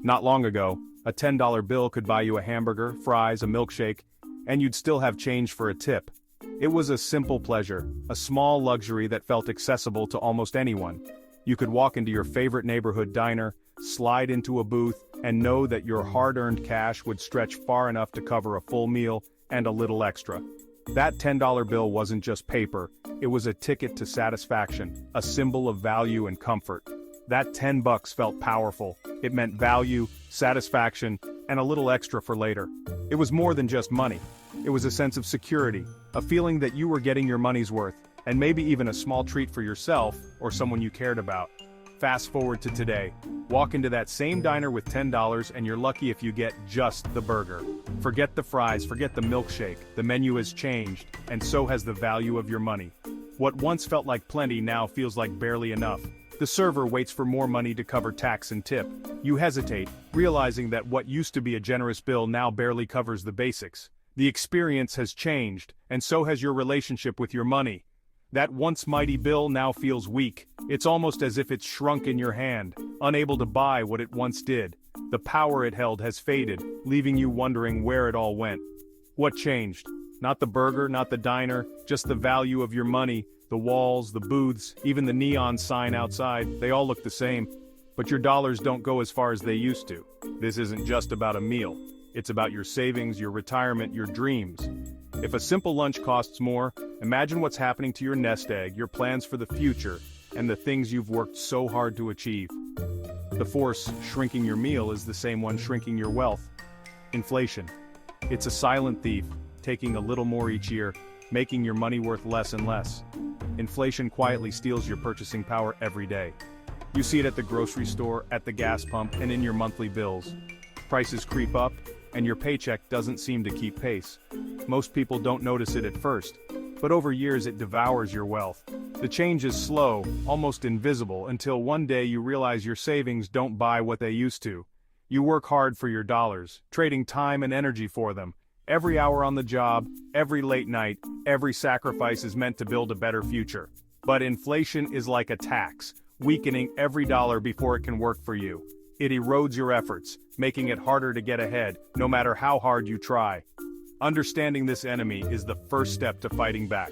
Not long ago, a $10 bill could buy you a hamburger, fries, a milkshake, and you'd still have change for a tip. It was a simple pleasure, a small luxury that felt accessible to almost anyone. You could walk into your favorite neighborhood diner, slide into a booth, and know that your hard-earned cash would stretch far enough to cover a full meal and a little extra. That $10 bill wasn't just paper, it was a ticket to satisfaction, a symbol of value and comfort. That $10 felt powerful. It meant value, satisfaction, and a little extra for later. It was more than just money. It was a sense of security, a feeling that you were getting your money's worth, and maybe even a small treat for yourself or someone you cared about. Fast forward to today. Walk into that same diner with $10 and you're lucky if you get just the burger. Forget the fries, forget the milkshake, the menu has changed, and so has the value of your money. What once felt like plenty now feels like barely enough. The server waits for more money to cover tax and tip. You hesitate, realizing that what used to be a generous bill now barely covers the basics. The experience has changed, and so has your relationship with your money. That once mighty bill now feels weak. It's almost as if it's shrunk in your hand, unable to buy what it once did. The power it held has faded, leaving you wondering where it all went. What changed? Not the burger, not the diner, just the value of your money. The walls, the booths, even the neon sign outside, they all look the same. But your dollars don't go as far as they used to. This isn't just about a meal. It's about your savings, your retirement, your dreams. If a simple lunch costs more, imagine what's happening to your nest egg, your plans for the future, and the things you've worked so hard to achieve. The force shrinking your meal is the same one shrinking your wealth. Inflation. It's a silent thief, taking a little more each year, making your money worth less and less. Inflation quietly steals your purchasing power every day. You see it at the grocery store, at the gas pump, and in your monthly bills. Prices creep up, and your paycheck doesn't seem to keep pace. Most people don't notice it at first, but over years it devours your wealth. The change is slow, almost invisible, until one day you realize your savings don't buy what they used to. You work hard for your dollars, trading time and energy for them. Every hour on the job, every late night, every sacrifice is meant to build a better future. But inflation is like a tax, weakening every dollar before it can work for you. It erodes your efforts, making it harder to get ahead, no matter how hard you try. Understanding this enemy is the first step to fighting back.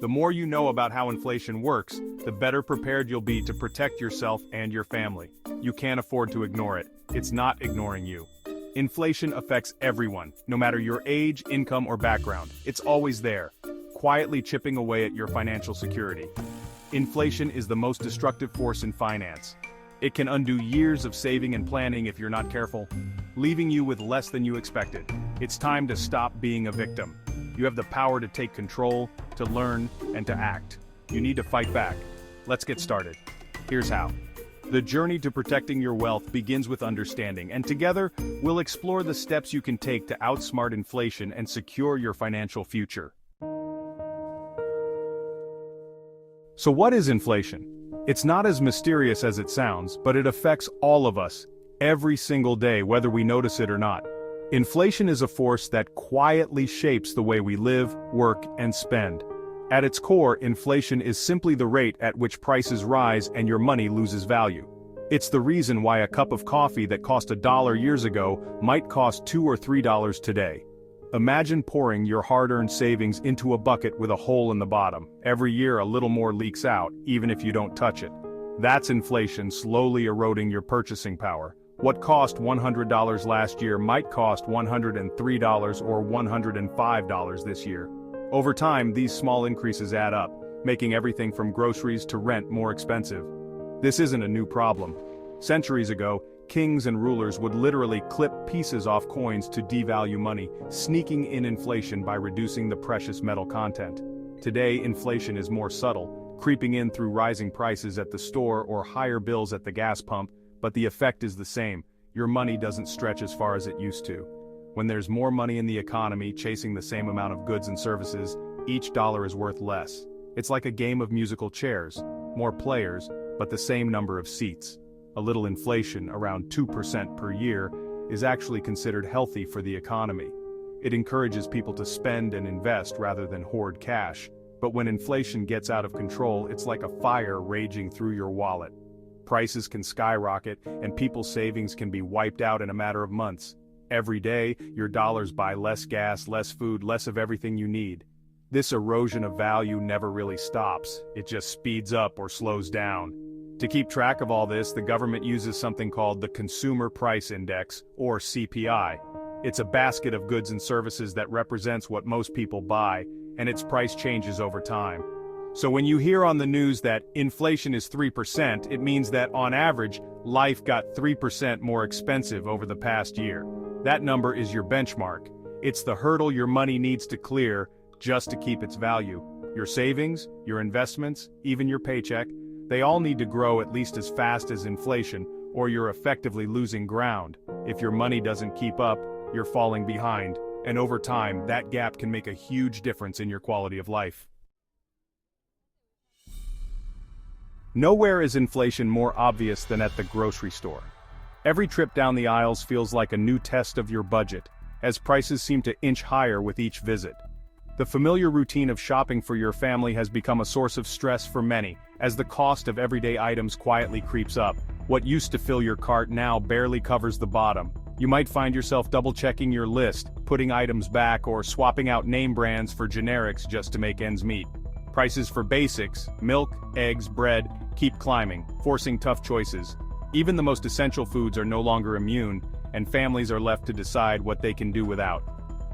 The more you know about how inflation works, the better prepared you'll be to protect yourself and your family. You can't afford to ignore it. It's not ignoring you. Inflation affects everyone, no matter your age, income, or background. It's always there, quietly chipping away at your financial security. Inflation is the most destructive force in finance. It can undo years of saving and planning if you're not careful, leaving you with less than you expected. It's time to stop being a victim. You have the power to take control, to learn, and to act. You need to fight back. Let's get started. Here's how. The journey to protecting your wealth begins with understanding, and together, we'll explore the steps you can take to outsmart inflation and secure your financial future. So what is inflation? It's not as mysterious as it sounds, but it affects all of us, every single day, whether we notice it or not. Inflation is a force that quietly shapes the way we live, work, and spend. At its core, inflation is simply the rate at which prices rise and your money loses value. It's the reason why a cup of coffee that cost $1 years ago might cost $2 or $3 today. Imagine pouring your hard-earned savings into a bucket with a hole in the bottom. Every year a little more leaks out, even if you don't touch it. That's inflation slowly eroding your purchasing power. What cost $100 last year might cost $103 or $105 this year. Over time, these small increases add up, making everything from groceries to rent more expensive. This isn't a new problem. Centuries ago, kings and rulers would literally clip pieces off coins to devalue money, sneaking in inflation by reducing the precious metal content. Today, inflation is more subtle, creeping in through rising prices at the store or higher bills at the gas pump, but the effect is the same. Your money doesn't stretch as far as it used to. When there's more money in the economy chasing the same amount of goods and services, each dollar is worth less. It's like a game of musical chairs, more players, but the same number of seats. A little inflation, around 2% per year, is actually considered healthy for the economy. It encourages people to spend and invest rather than hoard cash. But when inflation gets out of control, it's like a fire raging through your wallet. Prices can skyrocket, and people's savings can be wiped out in a matter of months. Every day, your dollars buy less gas, less food, less of everything you need. This erosion of value never really stops, it just speeds up or slows down. To keep track of all this, the government uses something called the Consumer Price Index, or CPI. It's a basket of goods and services that represents what most people buy, and its price changes over time. So when you hear on the news that inflation is 3%, it means that, on average, life got 3% more expensive over the past year. That number is your benchmark. It's the hurdle your money needs to clear just to keep its value. Your savings, your investments, even your paycheck, they all need to grow at least as fast as inflation, or you're effectively losing ground. If your money doesn't keep up, you're falling behind, and over time, that gap can make a huge difference in your quality of life. Nowhere is inflation more obvious than at the grocery store. Every trip down the aisles feels like a new test of your budget, as prices seem to inch higher with each visit. The familiar routine of shopping for your family has become a source of stress for many, as the cost of everyday items quietly creeps up. What used to fill your cart now barely covers the bottom. You might find yourself double-checking your list, putting items back, or swapping out name brands for generics just to make ends meet. Prices for basics, milk, eggs, bread, keep climbing, forcing tough choices. Even the most essential foods are no longer immune, and families are left to decide what they can do without.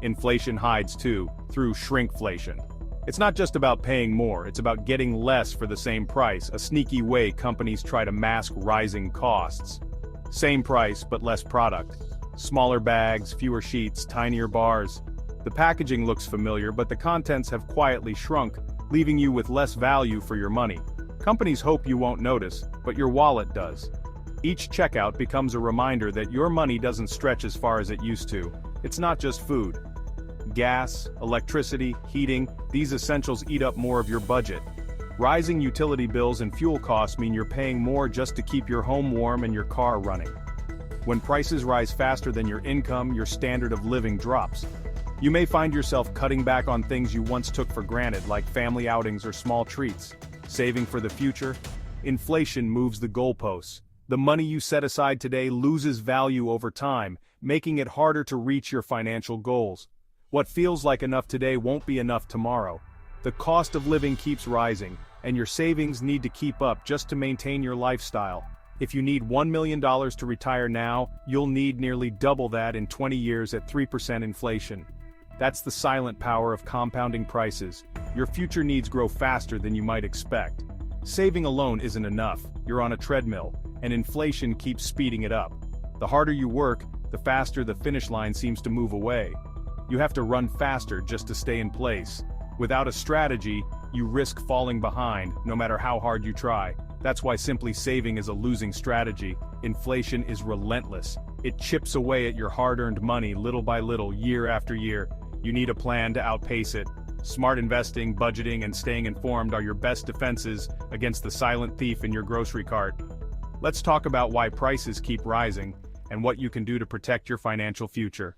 Inflation hides too, through shrinkflation. It's not just about paying more, it's about getting less for the same price, a sneaky way companies try to mask rising costs. Same price, but less product. Smaller bags, fewer sheets, tinier bars. The packaging looks familiar, but the contents have quietly shrunk, leaving you with less value for your money. Companies hope you won't notice, but your wallet does. Each checkout becomes a reminder that your money doesn't stretch as far as it used to. It's not just food. Gas, electricity, heating, these essentials eat up more of your budget. Rising utility bills and fuel costs mean you're paying more just to keep your home warm and your car running. When prices rise faster than your income, your standard of living drops. You may find yourself cutting back on things you once took for granted, like family outings or small treats. Saving for the future? Inflation moves the goalposts. The money you set aside today loses value over time, making it harder to reach your financial goals. What feels like enough today won't be enough tomorrow. The cost of living keeps rising, and your savings need to keep up just to maintain your lifestyle. If you need $1 million to retire now, you'll need nearly double that in 20 years at 3% inflation. That's the silent power of compounding prices. Your future needs grow faster than you might expect. Saving alone isn't enough, you're on a treadmill, and inflation keeps speeding it up. The harder you work, the faster the finish line seems to move away. You have to run faster just to stay in place. Without a strategy, you risk falling behind, no matter how hard you try. That's why simply saving is a losing strategy. Inflation is relentless. It chips away at your hard-earned money little by little, year after year. You need a plan to outpace it. Smart investing, budgeting, and staying informed are your best defenses against the silent thief in your grocery cart. Let's talk about why prices keep rising, and what you can do to protect your financial future.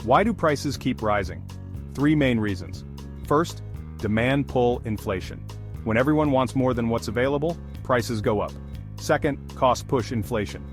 Why do prices keep rising? 3 main reasons. First, demand pull inflation. When everyone wants more than what's available, prices go up. Second, cost push inflation.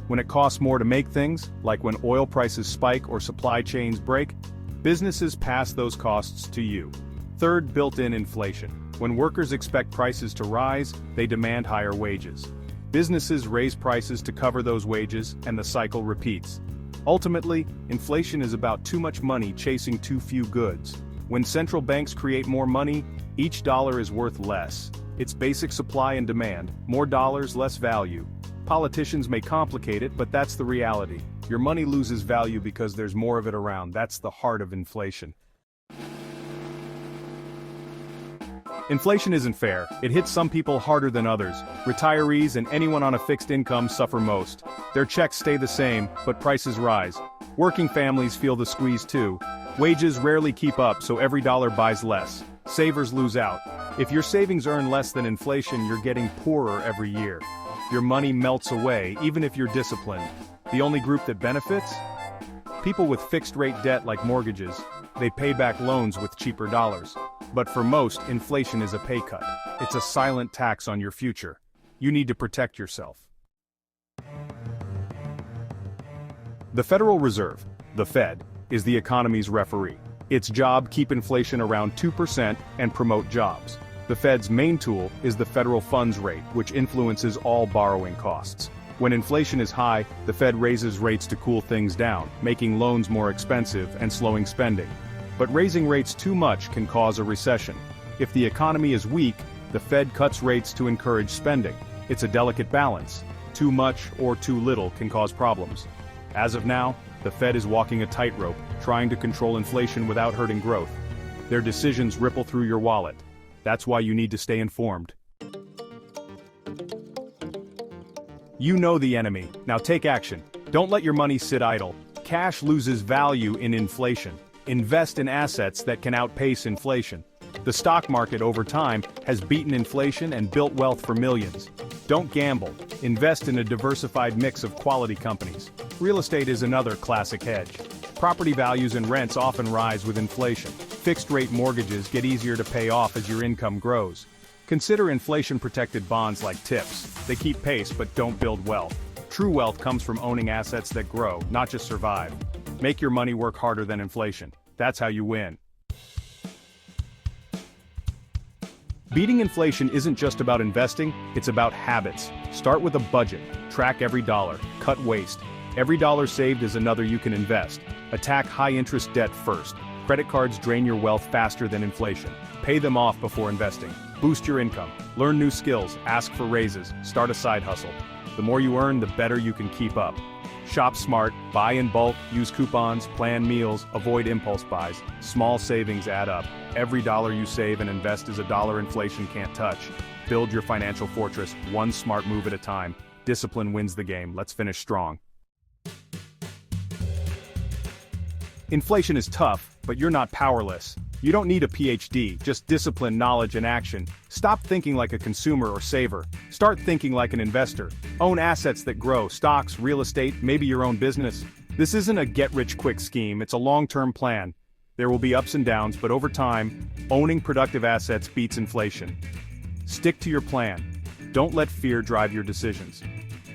When it costs more to make things, like when oil prices spike or supply chains break, businesses pass those costs to you. Third, built-in inflation. When workers expect prices to rise, they demand higher wages. Businesses raise prices to cover those wages, and the cycle repeats. Ultimately, inflation is about too much money chasing too few goods. When central banks create more money, each dollar is worth less. It's basic supply and demand, more dollars, less value. Politicians may complicate it, but that's the reality. Your money loses value because there's more of it around. That's the heart of inflation. Inflation isn't fair. It hits some people harder than others. Retirees and anyone on a fixed income suffer most. Their checks stay the same, but prices rise. Working families feel the squeeze too. Wages rarely keep up, so every dollar buys less. Savers lose out. If your savings earn less than inflation, you're getting poorer every year. Your money melts away, even if you're disciplined. The only group that benefits? People with fixed-rate debt like mortgages. They pay back loans with cheaper dollars. But for most, inflation is a pay cut. It's a silent tax on your future. You need to protect yourself. The Federal Reserve, the Fed, is the economy's referee. Its job keep inflation around 2% and promote jobs. The Fed's main tool is the federal funds rate, which influences all borrowing costs. When inflation is high, the Fed raises rates to cool things down, making loans more expensive and slowing spending. But raising rates too much can cause a recession. If the economy is weak, the Fed cuts rates to encourage spending. It's a delicate balance. Too much or too little can cause problems. As of now, the Fed is walking a tightrope, trying to control inflation without hurting growth. Their decisions ripple through your wallet. That's why you need to stay informed. You know the enemy. Now take action. Don't let your money sit idle. Cash loses value in inflation. Invest in assets that can outpace inflation. The stock market over time has beaten inflation and built wealth for millions. Don't gamble. Invest in a diversified mix of quality companies. Real estate is another classic hedge. Property values and rents often rise with inflation. Fixed-rate mortgages get easier to pay off as your income grows. Consider inflation-protected bonds like TIPS. They keep pace but don't build wealth. True wealth comes from owning assets that grow, not just survive. Make your money work harder than inflation. That's how you win. Beating inflation isn't just about investing, it's about habits. Start with a budget. Track every dollar. Cut waste. Every dollar saved is another you can invest. Attack high-interest debt first. Credit cards drain your wealth faster than inflation. Pay them off before investing. Boost your income. Learn new skills. Ask for raises. Start a side hustle. The more you earn, the better you can keep up. Shop smart, buy in bulk, use coupons, plan meals, avoid impulse buys. Small savings add up. Every dollar you save and invest is a dollar inflation can't touch. Build your financial fortress, one smart move at a time. Discipline wins the game. Let's finish strong. Inflation is tough, but you're not powerless. You don't need a PhD, just discipline, knowledge, and action. Stop thinking like a consumer or saver. Start thinking like an investor. Own assets that grow, stocks, real estate, maybe your own business. This isn't a get-rich-quick scheme, it's a long-term plan. There will be ups and downs, but over time, owning productive assets beats inflation. Stick to your plan. Don't let fear drive your decisions.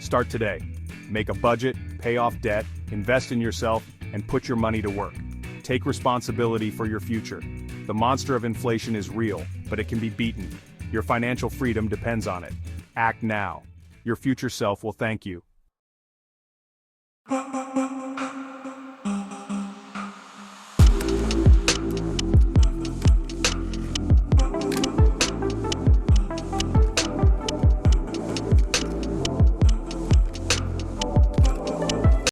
Start today. Make a budget, pay off debt, invest in yourself, and put your money to work. Take responsibility for your future. The monster of inflation is real, but it can be beaten. Your financial freedom depends on it. Act now. Your future self will thank you.